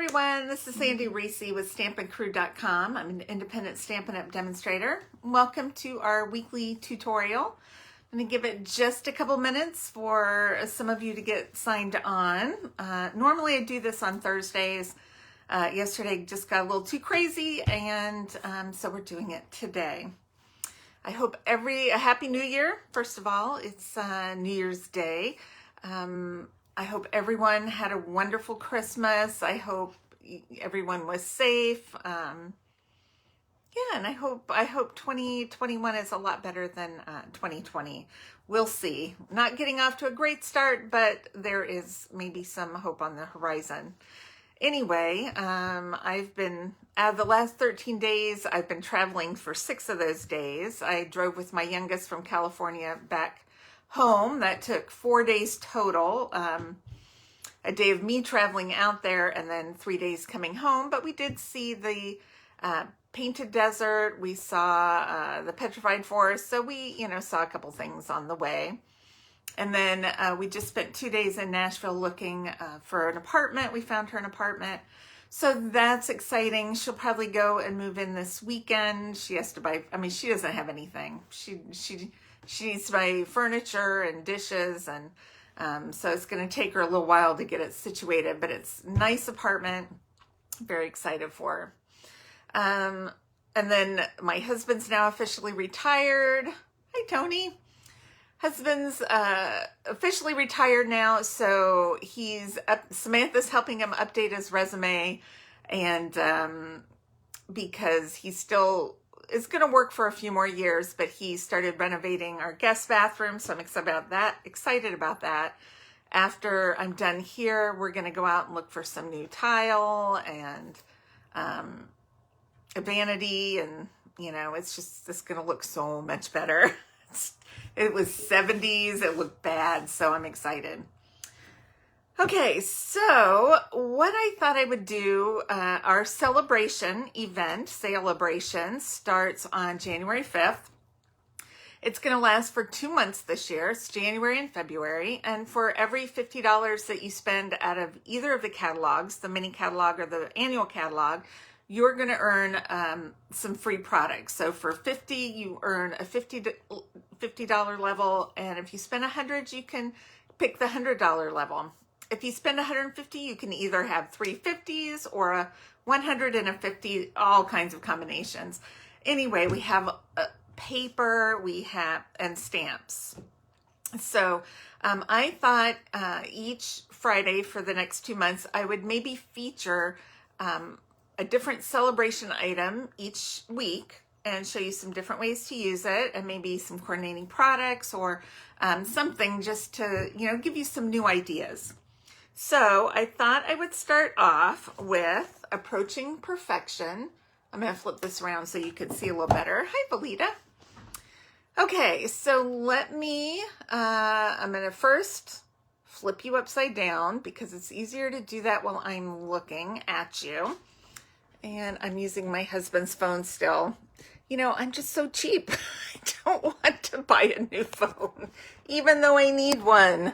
everyone, this is Sandy Reese with StampinCrew.com. I'm an independent Stampin' Up! Demonstrator. Welcome to our weekly tutorial. I'm going to give it just a couple minutes for some of you to get signed on. Normally I do this on Thursdays. Yesterday just got a little too crazy, and so we're doing it today. I hope a Happy New Year. First of all, it's New Year's Day. I hope everyone had a wonderful Christmas. I hope everyone was safe. And I hope 2021 is a lot better than 2020. We'll see. Not getting off to a great start, but there is maybe some hope on the horizon. Anyway, I've been, out of the last 13 days, I've been traveling for 6 of those days. I drove with my youngest from California back home. That took 4 days total. A day of me traveling out there and then 3 days coming home. But we did see the Painted Desert. We saw the Petrified Forest. So we, saw a couple things on the way. And then we just spent 2 days in Nashville looking for an apartment. We found her an apartment. So that's exciting. She'll probably go and move in this weekend. She has to buy, she doesn't have anything. She needs to buy furniture and dishes, and so it's going to take her a little while to get it situated, but it's a nice apartment. Very excited for her. And then my husband's now officially retired. Hi, Tony. Husband's officially retired now, so Samantha's helping him update his resume, and because he still is going to work for a few more years, but he started renovating our guest bathroom, so I'm excited about that. After I'm done here, we're going to go out and look for some new tile and a vanity, and it's going to look so much better. It was 70s, it looked bad, so I'm excited. Okay, so what I thought I would do, our Sale-a-bration event, Sale-a-bration, starts on January 5th. It's going to last for 2 months this year. It's January and February. And for every $50 that you spend out of either of the catalogs, the mini catalog or the annual catalog, you're going to earn some free products. So for $50, you earn a $50 level. And if you spend $100, you can pick the $100 level. If you spend $150, you can either have 3 50s or a 100 and a 50, all kinds of combinations. Anyway, we have paper, and stamps. So I thought each Friday for the next 2 months, I would maybe feature a different celebration item each week and show you some different ways to use it, and maybe some coordinating products or something just to, give you some new ideas. So I thought I would start off with Approaching Perfection. I'm going to flip this around so you can see a little better. Hi, Valita. Okay, so I'm going to first flip you upside down because it's easier to do that while I'm looking at you. And I'm using my husband's phone still. I'm just so cheap. I don't want to buy a new phone, even though I need one.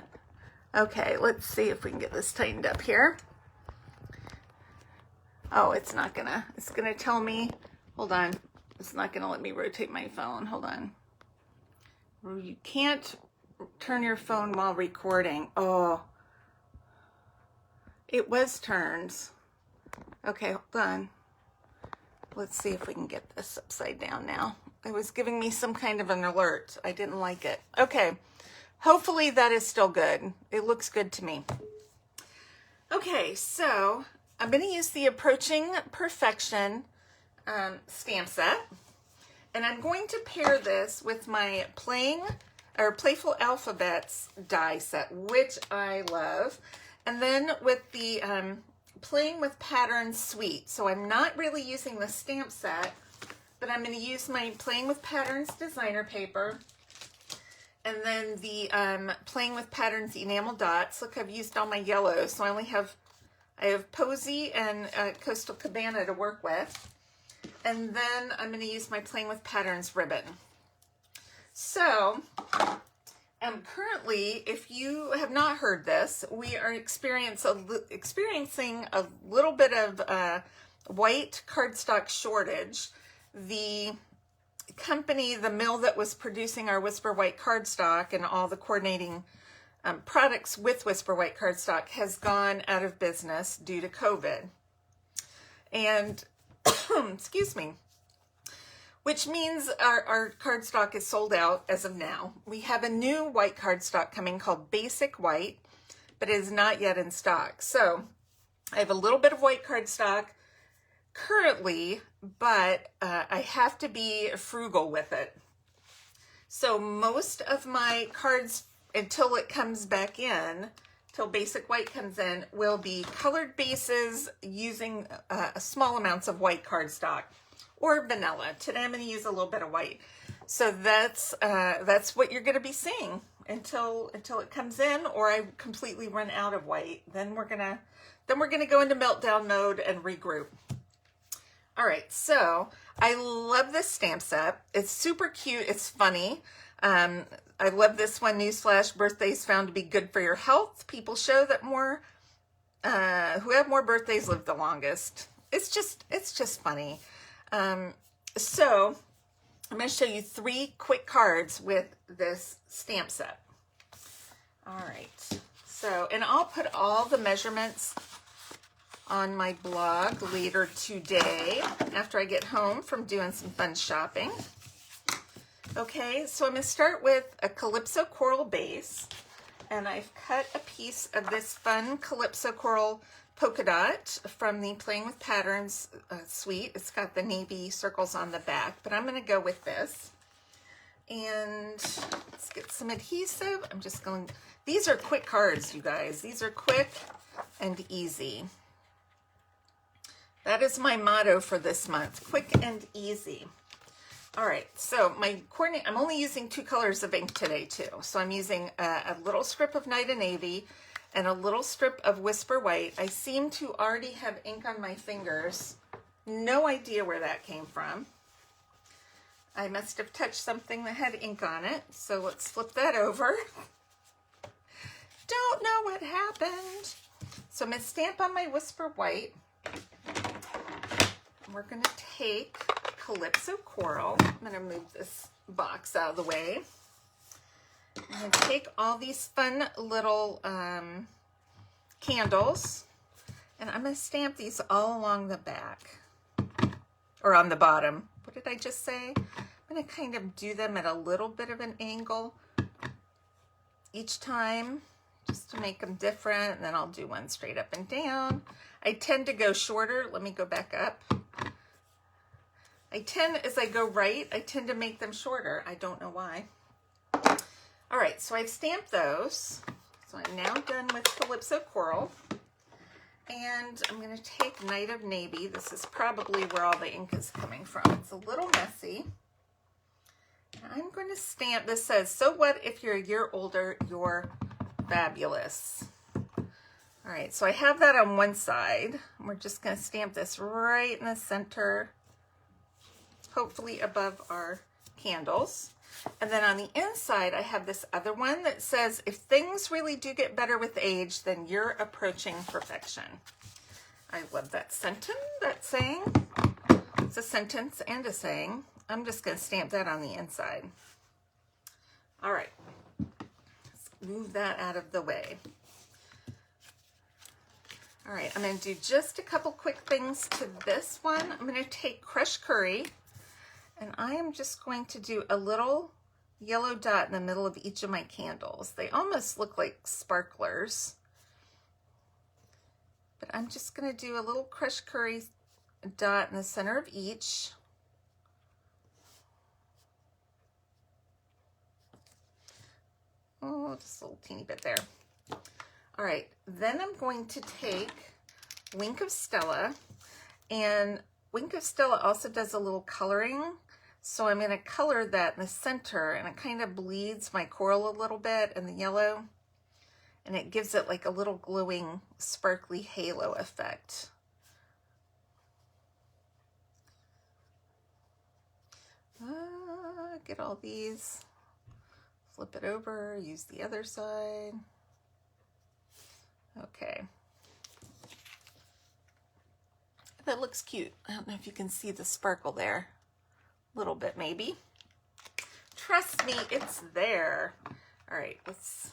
Okay, let's see if we can get this tightened up here. Oh, it's gonna tell me, hold on. It's not gonna let me rotate my phone, hold on. You can't turn your phone while recording. Oh, it was turned. Okay, hold on. Let's see if we can get this upside down now. It was giving me some kind of an alert. I didn't like it. Okay. Hopefully that is still good. It looks good to me. Okay, so I'm going to use the Approaching Perfection stamp set. And I'm going to pair this with my Playful Alphabets die set, which I love. And then with the Playing with Patterns suite. So I'm not really using the stamp set, but I'm going to use my Playing with Patterns designer paper. And then the Playing with Patterns enamel dots. Look, I've used all my yellows, so I have Posy and Coastal Cabana to work with. And then I'm going to use my Playing with Patterns ribbon. So Currently, if you have not heard this, we are experiencing a little bit of white cardstock shortage. The company, the mill that was producing our Whisper White cardstock and all the coordinating products with Whisper White cardstock has gone out of business due to COVID. And, excuse me, which means our cardstock is sold out as of now. We have a new white cardstock coming called Basic White, but it is not yet in stock. So I have a little bit of white cardstock currently, but I have to be frugal with it. So most of my cards, until it comes back in, till Basic White comes in, will be colored bases using small amounts of white cardstock or vanilla. Today I'm going to use a little bit of white. So that's what you're going to be seeing until it comes in, or I completely run out of white. Then we're gonna go into meltdown mode and regroup. All right, so I love this stamp set. It's super cute. It's funny. I love this one. Newsflash: birthdays found to be good for your health. People show that more who have more birthdays live the longest. It's just funny. So I'm going to show you 3 quick cards with this stamp set. All right. So, and I'll put all the measurements on my blog later today after I get home from doing some fun shopping. Okay, so I'm going to start with a Calypso Coral base, and I've cut a piece of this fun Calypso Coral polka dot from the Playing with Patterns suite. It's got the navy circles on the back, but I'm going to go with this. And let's get some adhesive. I'm just going, these are quick cards, you guys. These are quick and easy. That is my motto for this month, quick and easy. All right, so my coordinate, I'm only using 2 colors of ink today too. So I'm using a little strip of Night of Navy and a little strip of Whisper White. I seem to already have ink on my fingers. No idea where that came from. I must have touched something that had ink on it. So let's flip that over. Don't know what happened. So I'm going to stamp on my Whisper White. We're going to take Calypso Coral. I'm going to move this box out of the way. I'm going to take all these fun little candles, and I'm going to stamp these all along the back, or on the bottom. What did I just say? I'm going to kind of do them at a little bit of an angle each time, just to make them different, and then I'll do one straight up and down. I tend to go shorter. Let me go back up. As I go right, I tend to make them shorter. I don't know why. All right, so I've stamped those. So I'm now done with Calypso Coral. And I'm going to take Night of Navy. This is probably where all the ink is coming from. It's a little messy. I'm going to stamp, this says, so what if you're a year older, you're fabulous. All right, so I have that on one side. We're just going to stamp this right in the center, hopefully above our candles. And then on the inside, I have this other one that says, if things really do get better with age, then you're approaching perfection. I love that sentence, that saying. It's a sentence and a saying. I'm just going to stamp that on the inside. All right. Let's move that out of the way. All right, I'm going to do just a couple quick things to this one. I'm going to take Crushed Curry, and I am just going to do a little yellow dot in the middle of each of my candles. They almost look like sparklers, but I'm just going to do a little Crushed Curry dot in the center of each. Oh, just a little teeny bit there. All right, then I'm going to take Wink of Stella, and Wink of Stella also does a little coloring. So I'm going to color that in the center, and it kind of bleeds my coral a little bit in the yellow, and it gives it like a little glowing, sparkly halo effect. Get all these Flip it over, use the other side. Okay. That looks cute. I don't know if you can see the sparkle there. A little bit maybe. Trust me, it's there. All right, let's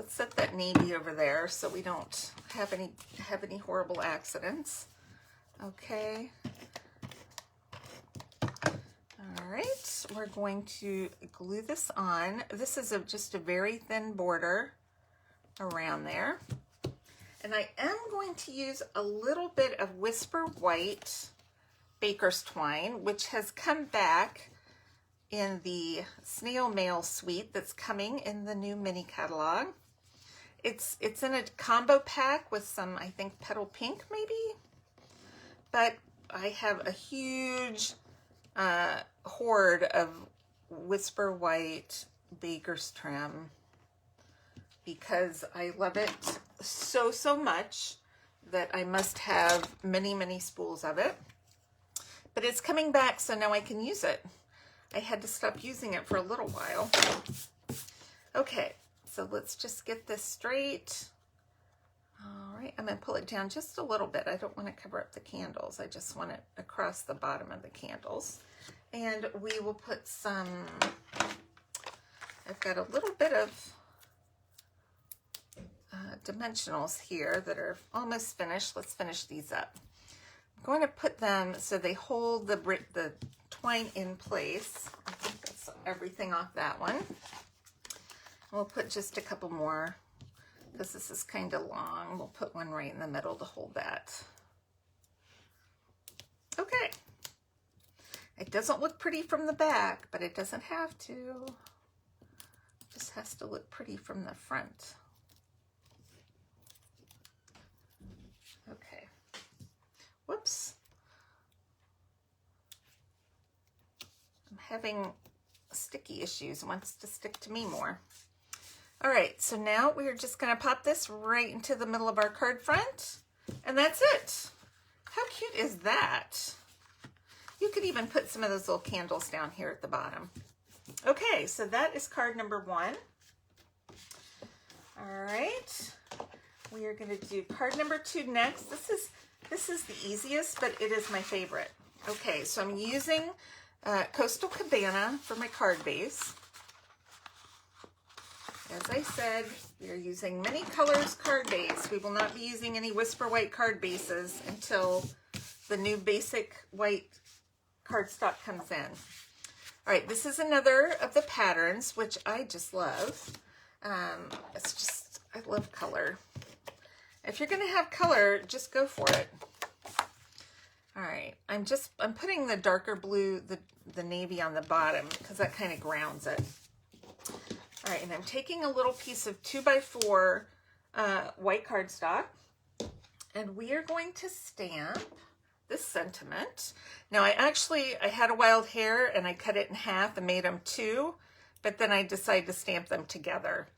set that navy over there so we don't have any horrible accidents. Okay. All right, we're going to glue this on. This is just a very thin border around there. And I am going to use a little bit of Whisper White Baker's Twine, which has come back in the snail mail suite that's coming in the new mini catalog. It's in a combo pack with some, I think, petal pink maybe, but I have a huge hoard of Whisper White Baker's Trim because I love it so much that I must have many spools of it. But it's coming back, so now I can use it. I had to stop using it for a little while. Okay, so let's just get this straight. All right, I'm gonna pull it down just a little bit. I don't want to cover up the candles. I just want it across the bottom of the candles. And we will put some, I've got a little bit of dimensionals here that are almost finished. Let's finish these up. I'm going to put them so they hold the twine in place. I think that's everything off that one. We'll put just a couple more because this is kind of long. We'll put one right in the middle to hold that. Okay. It doesn't look pretty from the back, but it doesn't have to. It just has to look pretty from the front. Okay. Whoops. I'm having sticky issues. It wants to stick to me more. All right, so now we are just going to pop this right into the middle of our card front, and that's it. How cute is that? You could even put some of those little candles down here at the bottom. Okay, so that is card number 1. All right, we are going to do card number 2 next. This is the easiest, but it is my favorite. Okay, so I'm using Coastal Cabana for my card base. As I said, we are using Many Colors card base. We will not be using any Whisper White card bases until the new basic white cardstock comes in. All right, this is another of the patterns, which I just love. It's just, I love color. If you're going to have color, just go for it. All right, I'm putting the darker blue, the navy on the bottom because that kind of grounds it. All right, and I'm taking a little piece of 2x4 white cardstock, and we are going to stamp this sentiment. Now I had a wild hair and I cut it in half and made them 2, but then I decided to stamp them together.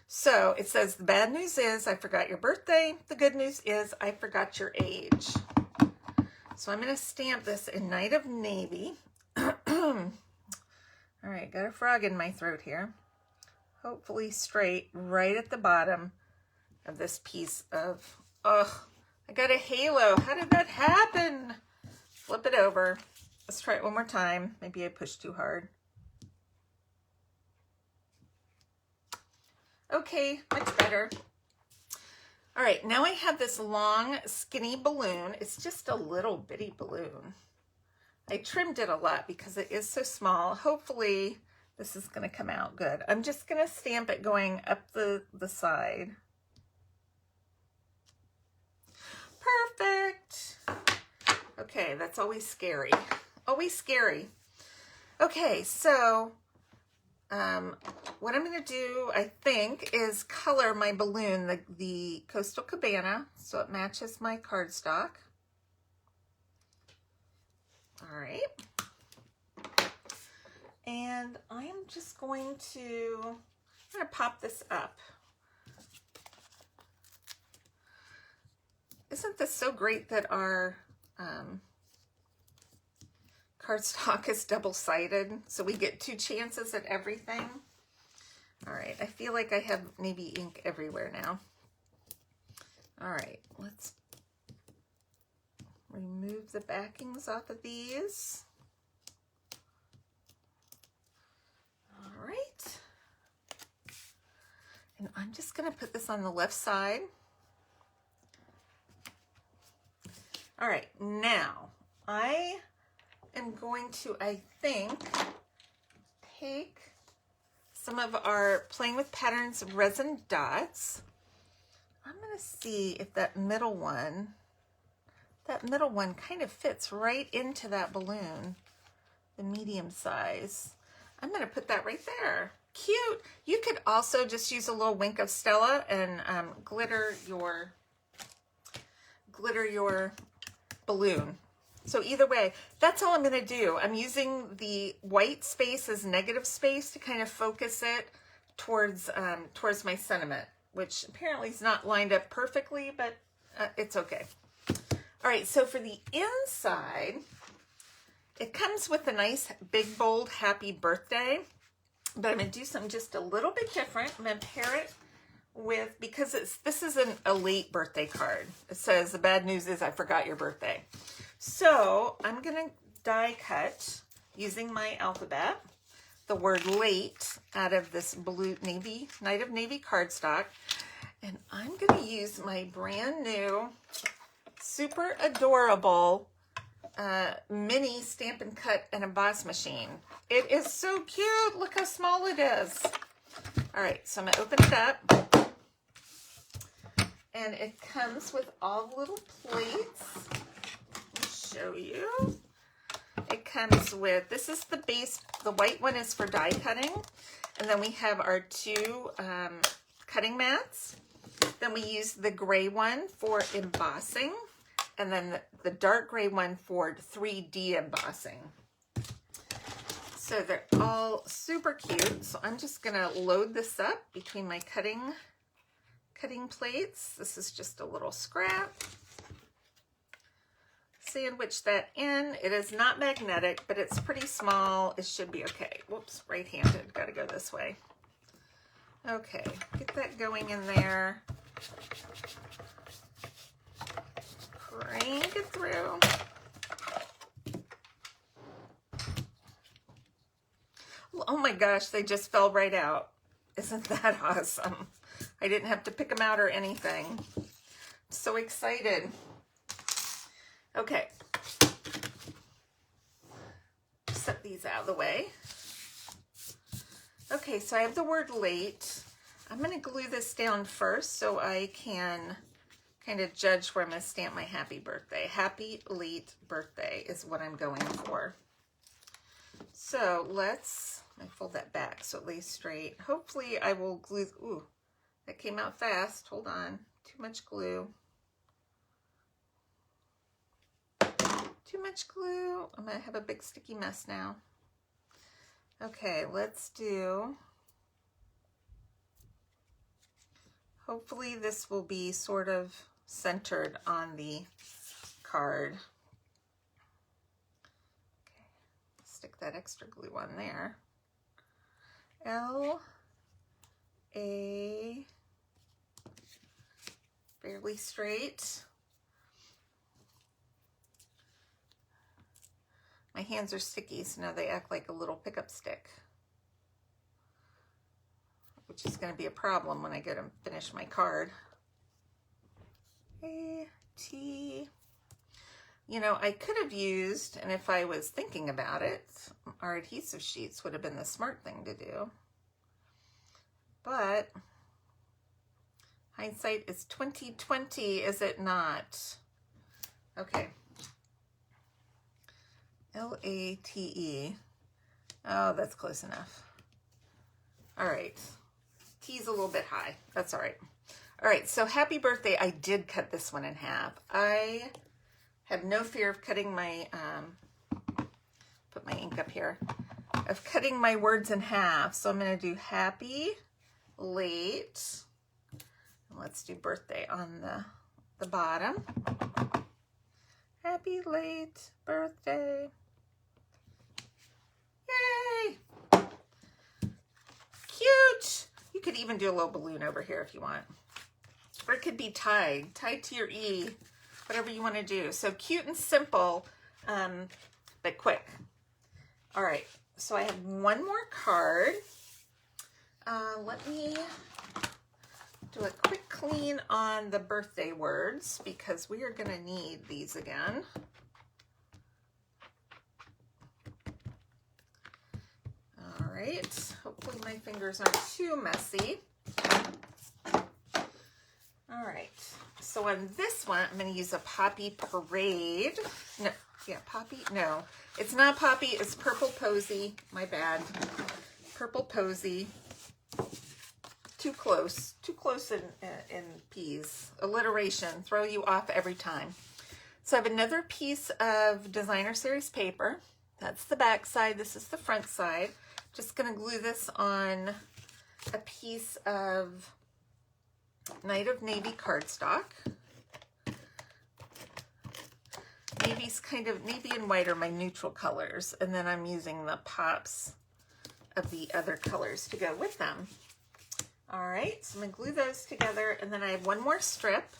So it says, the bad news is I forgot your birthday. The good news is I forgot your age. So I'm going to stamp this in Night of Navy. All right, got a frog in my throat here. Hopefully straight right at the bottom of this piece of, oh, I got a halo. How did that happen? Flip it over. Let's try it one more time. Maybe I pushed too hard. Okay, much better. All right, now I have this long, skinny balloon. It's just a little bitty balloon. I trimmed it a lot because it is so small. Hopefully this is going to come out good. I'm just going to stamp it going up the side. Perfect. Okay, that's always scary. Always scary. Okay, so what I'm going to do, I think, is color my balloon, the Coastal Cabana, so it matches my cardstock. All right. And I'm just going to pop this up. Isn't this so great that our cardstock is double-sided, so we get 2 chances at everything? All right, I feel like I have navy ink everywhere now. All right, let's remove the backings off of these. All right. And I'm just going to put this on the left side. All right, now I am going to, I think, take some of our Playing with Patterns resin dots. I'm going to see if that middle one kind of fits right into that balloon, the medium size. I'm going to put that right there. Cute. You could also just use a little wink of Stella and glitter your balloon. So either way, that's all I'm going to do. I'm using the white space as negative space to kind of focus it towards my sentiment, which apparently is not lined up perfectly, but it's okay. All right, so for the inside, it comes with a nice big bold happy birthday, but I'm going to do something just a little bit different. I'm going to pair it with, because this is a late birthday card. It says the bad news is I forgot your birthday. So I'm going to die cut using my alphabet the word late out of this blue navy, Night of Navy cardstock. And I'm going to use my brand new, super adorable mini Stampin' Cut and Emboss machine. It is so cute. Look how small it is. All right, so I'm going to open it up. And it comes with all the little plates. Show you. It comes with, this is the base, the white one is for die cutting, and then we have our two cutting mats. Then we use the gray one for embossing, and then the dark gray one for 3D embossing. So they're all super cute. So I'm just gonna load this up between my cutting plates. This is just a little scrap. Sandwich that in. It is not magnetic, but it's pretty small. It should be okay. Whoops, right-handed. Got to go this way. Okay, get that going in there. Crank it through. Oh my gosh, they just fell right out. Isn't that awesome? I didn't have to pick them out or anything. I'm so excited. Okay, set these out of the way. Okay, so I have the word late. I'm going to glue this down first so I can kind of judge where I'm going to stamp my happy birthday. Happy late birthday is what I'm going for. So let's, I fold that back so it lays straight. Hopefully I will glue, ooh, that came out fast. Hold on, too much glue. Too much glue. I'm going to have a big sticky mess now. Okay, let's do, hopefully this will be sort of centered on the card. Okay, stick that extra glue on there. L-A, fairly straight. My hands are sticky, so now they act like a little pickup stick, which is going to be a problem when I go to finish my card. A-T. You know, I could have used, and if I was thinking about it, our adhesive sheets would have been the smart thing to do. But hindsight is 20/20, is it not? Okay. L-A-T-E. Oh, that's close enough. All right. T's a little bit high. That's all right. All right, so happy birthday. I did cut this one in half. I have no fear of cutting my, put my ink up here, of cutting my words in half. So I'm going to do happy late. And let's do birthday on the bottom. Happy late birthday. Yay! Cute! could even do a little balloon over here if you want. Or it could be tied to your E, whatever you want to do. So cute and simple, but quick. All right, so I have one more card. Let me do a quick clean on the birthday words because we are going to need these again. All right, hopefully my fingers aren't too messy. All right, so on this one, I'm going to use a Poppy Parade. No, yeah, Poppy, no, it's not Poppy, it's Purple Posy, my bad. Purple Posy. Too close in P's. Alliteration, throw you off every time. So I have another piece of Designer Series paper. That's the back side, this is the front side. Just gonna glue this on a piece of Night of Navy cardstock. Navy's kind of, navy and white are my neutral colors, and then I'm using the pops of the other colors to go with them. All right, so I'm gonna glue those together, and then I have one more strip,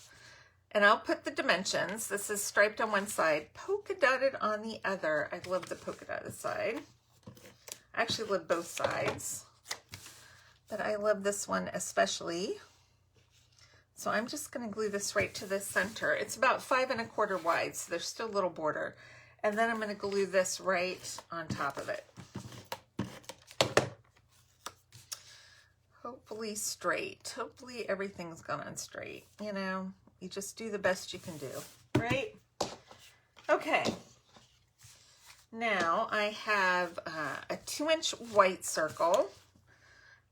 and I'll put the dimensions. This is striped on one side, polka dotted on the other. I love the polka dotted side. I actually love both sides, but I love this one especially. So I'm just gonna glue this right to the center. It's about 5 1/4 wide, so there's still a little border. And then I'm gonna glue this right on top of it. Hopefully straight. Hopefully everything's gone straight. You know, you just do the best you can do, right? Okay. Now I have a 2-inch white circle,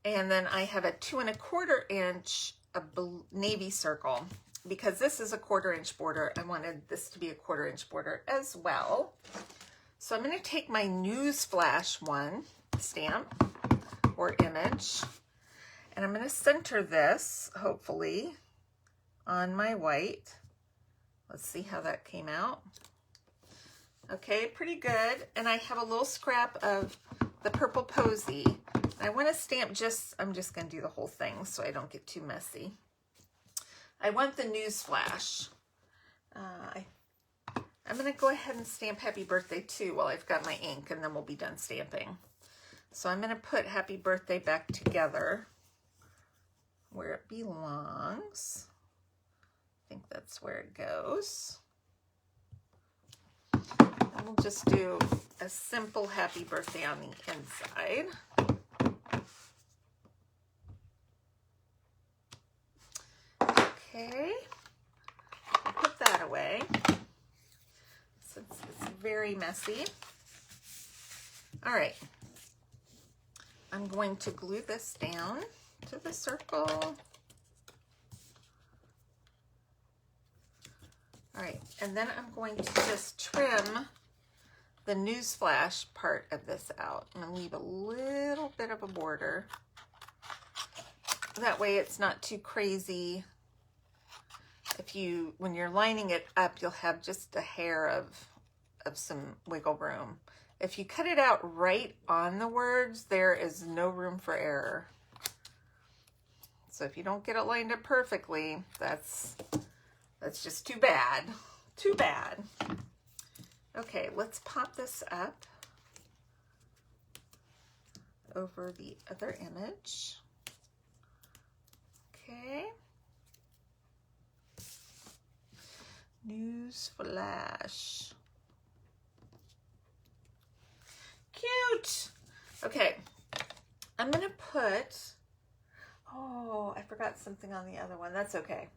and then I have a 2 1/4 inch navy circle. Because this is a 1/4 inch border, I wanted this to be a 1/4 inch border as well. So I'm going to take my Newsflash one stamp or image, and I'm going to center this, hopefully, on my white. Let's see how that came out. Okay, pretty good. And I have a little scrap of the Purple Posy. I want to stamp I'm just going to do the whole thing so I don't get too messy. I want the Newsflash. I'm going to go ahead and stamp Happy Birthday too while I've got my ink, and then we'll be done stamping. So I'm going to put Happy Birthday back together where it belongs. I think that's where it goes. And we'll just do a simple Happy Birthday on the inside. Okay, I'll put that away since it's very messy. All right, I'm going to glue this down to the circle. All right, and then I'm going to just trim the Newsflash part of this out. I'm gonna leave a little bit of a border. That way it's not too crazy. When you're lining it up, you'll have just a hair of some wiggle room. If you cut it out right on the words, there is no room for error. So if you don't get it lined up perfectly, that's just too bad. Too bad. Okay, let's pop this up over the other image. Okay. Newsflash. Cute. Okay, I'm gonna put, oh, I forgot something on the other one. That's okay.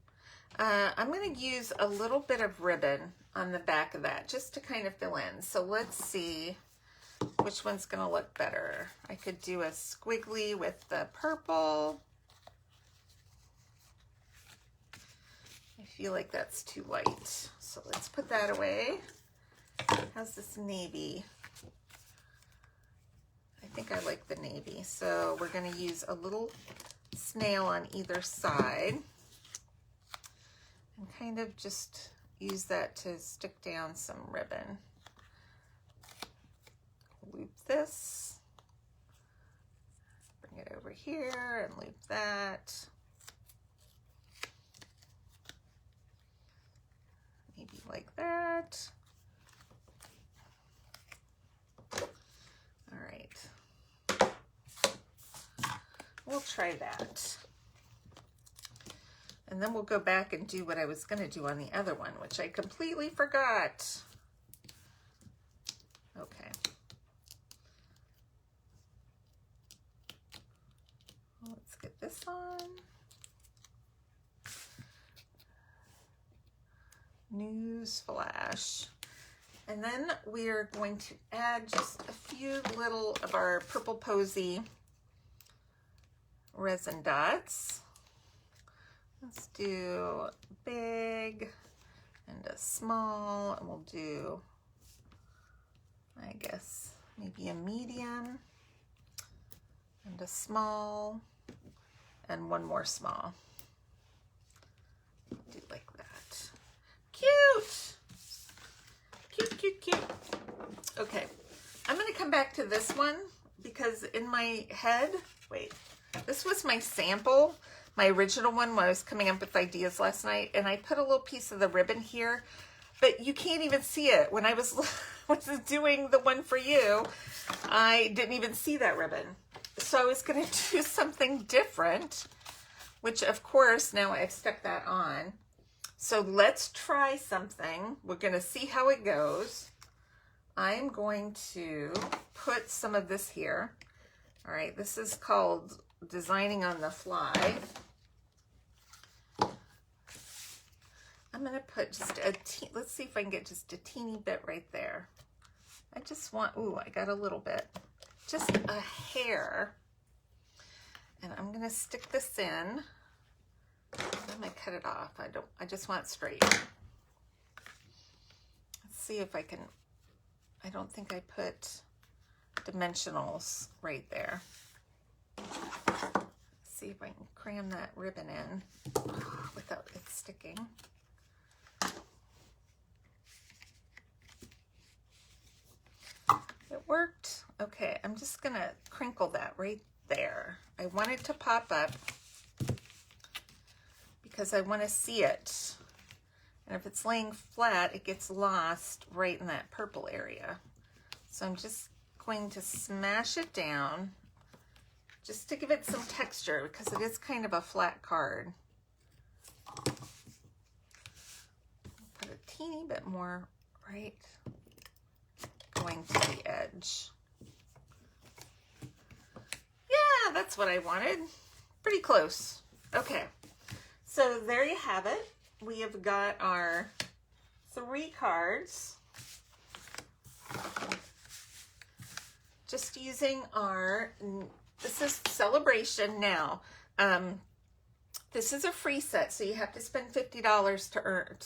I'm gonna use a little bit of ribbon on the back of that just to kind of fill in. So let's see which one's gonna look better. I could do a squiggly with the purple. I feel like that's too light. So let's put that away. How's this navy? I think I like the navy. So we're gonna use a little snail on either side and kind of just use that to stick down some ribbon. Loop this, bring bring it over here and loop that. Maybe like that. All right. We'll try that. And then we'll go back and do what I was going to do on the other one, which I completely forgot. Okay. Let's get this on. News flash. And then we are going to add just a few little of our Purple Posy resin dots. Let's do big and a small, and we'll do, I guess, maybe a medium and a small and one more small. Do like that. Cute! Cute, cute, cute. Okay, I'm gonna come back to this one because in my head, wait, this was my sample, my original one when I was coming up with ideas last night, and I put a little piece of the ribbon here, but you can't even see it. When I was doing the one for you, I didn't even see that ribbon. So I was gonna do something different, which of course now I've stuck that on. So let's try something. We're gonna see how it goes. I'm going to put some of this here. All right, this is called Designing on the Fly. I'm gonna put just let's see if I can get just a teeny bit right there. I just want, ooh, I got a little bit. Just a hair. And I'm gonna stick this in. I'm gonna cut it off. I just want it straight. Let's see if I can, I don't think I put dimensionals right there. Let's see if I can cram that ribbon in without it sticking. It worked. Okay, I'm just gonna crinkle that right there. I want it to pop up because I want to see it. And if it's laying flat, it gets lost right in that purple area. So I'm just going to smash it down just to give it some texture because it is kind of a flat card. Put a teeny bit more right going to the edge. Yeah, that's what I wanted. Pretty close. Okay, so there you have it. We have got our 3 cards. Just using our, this is Sale-a-bration now. This is a free set, so you have to spend $50 to earn,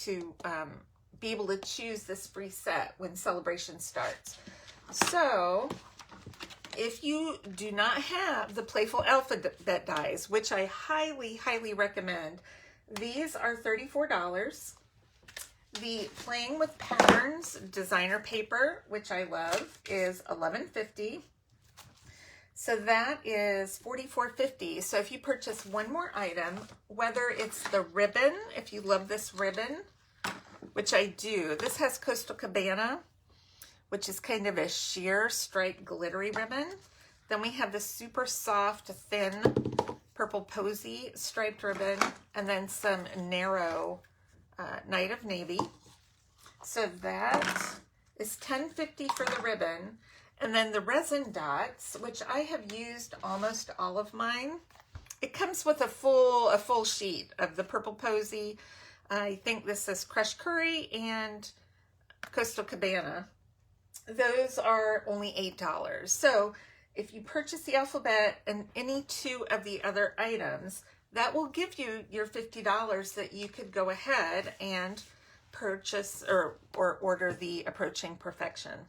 be able to choose this free set when Sale-a-bration starts. So if you do not have the Playful Alphabet dies, which I highly, highly recommend, these are $34. The Playing with Patterns designer paper, which I love, is $11.50. So that is $44.50. So if you purchase one more item, whether it's the ribbon, if you love this ribbon, which I do. This has Coastal Cabana, which is kind of a sheer striped glittery ribbon. Then we have this super soft, thin Purple Posy striped ribbon, and then some narrow Night of Navy. So that is $10.50 for the ribbon. And then the resin dots, which I have used almost all of mine. It comes with a full sheet of the Purple Posy. I think this is Crushed Curry and Coastal Cabana. Those are only $8. So if you purchase the alphabet and any 2 of the other items, that will give you your $50 that you could go ahead and purchase or order the Approaching Perfection.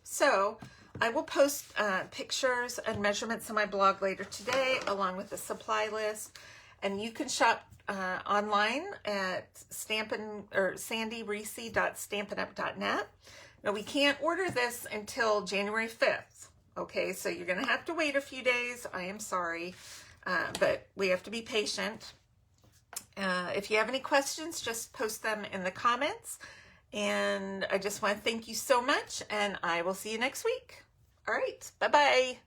So I will post pictures and measurements on my blog later today, along with the supply list. And you can shop online at sandyreese.stampinup.net. Now we can't order this until January 5th. Okay, so you're going to have to wait a few days. I am sorry, but we have to be patient. If you have any questions, just post them in the comments. And I just want to thank you so much, and I will see you next week. All right, bye-bye.